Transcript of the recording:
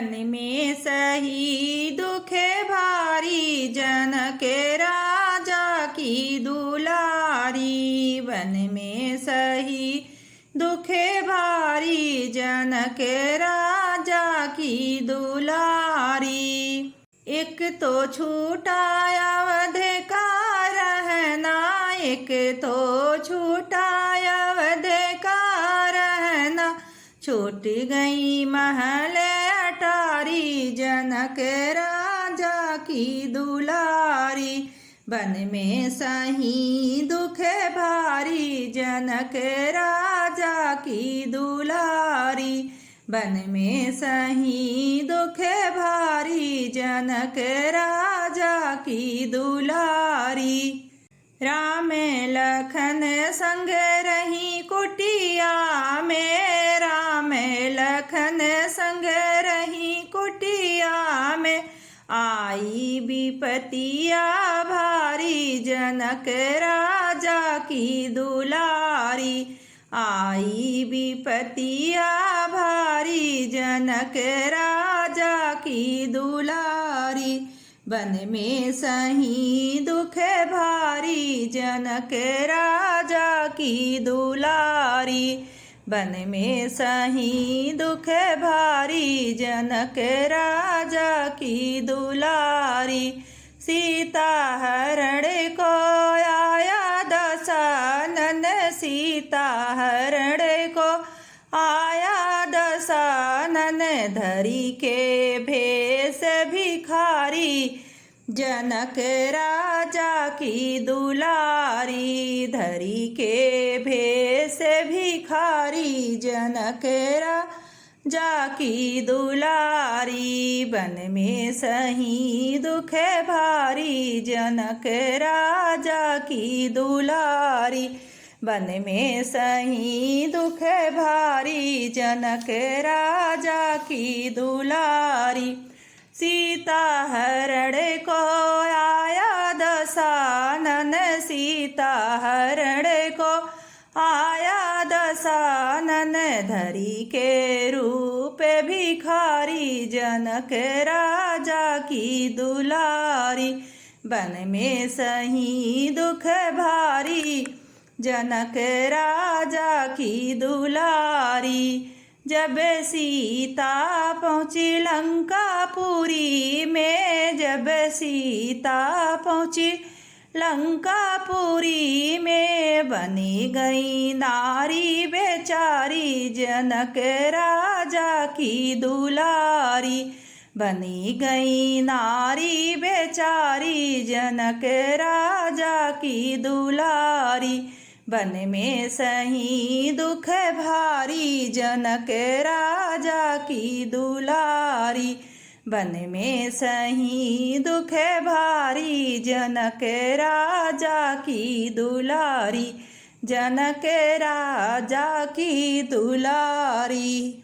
बन में सही दुखे भारी, जनक राजा की दुलारी। बन में सही दुखे भारी, जनक राजा की दुलारी। एक तो छूटा अवध का रहना, एक तो छूटा अवध का रहना, छूट गई महल अटारी, जनक राजा की दुलारी। बन में सही दुख भारी, जनक राजा की दुलारी। बन में सही दुख भारी, जनक राजा की दुलारी। राम लखन संग रही कुटिया में, राम लखन संग रही कुटिया में, आई विपतिया भारी, जनक राजा की दुलारी। आई विपतिया भारी, जनक राजा की दुलारी। बन में सही दुख भारी, जनक राजा की दुलारी। बन में सही दुख भारी, जनक राजा की दुलारी। सीता हरण को आया दशानन, सीता हरण को आया दशानन, धरी के भेष भिखारी, जनक राजा की दुलारी। धरी के भेष भिखारी, जनक राजा की दुलारी। बन में सही दुख भारी, जनक राजा की दुलारी। बन में सही दुख भारी, जनक राजा की दुलारी। सीता हरण को आया दशानन, सीता हरण को आया दशानन, धरी के रूप भिखारी, जनक राजा की दुलारी। बन में सही दुख भारी, जनक राजा की दुलारी। जब सीता पहुँची लंकापुरी में, जब सीता पहुँची लंकापुरी में, बनी गई नारी बेचारी, जनक राजा की दुलारी। बनी गई नारी बेचारी, जनक राजा की दुलारी। बन में सही दुख भारी, जनक राजा की दुलारी। बन में सही दुख भारी, जनक राजा की दुलारी। जनक राजा की दुलारी।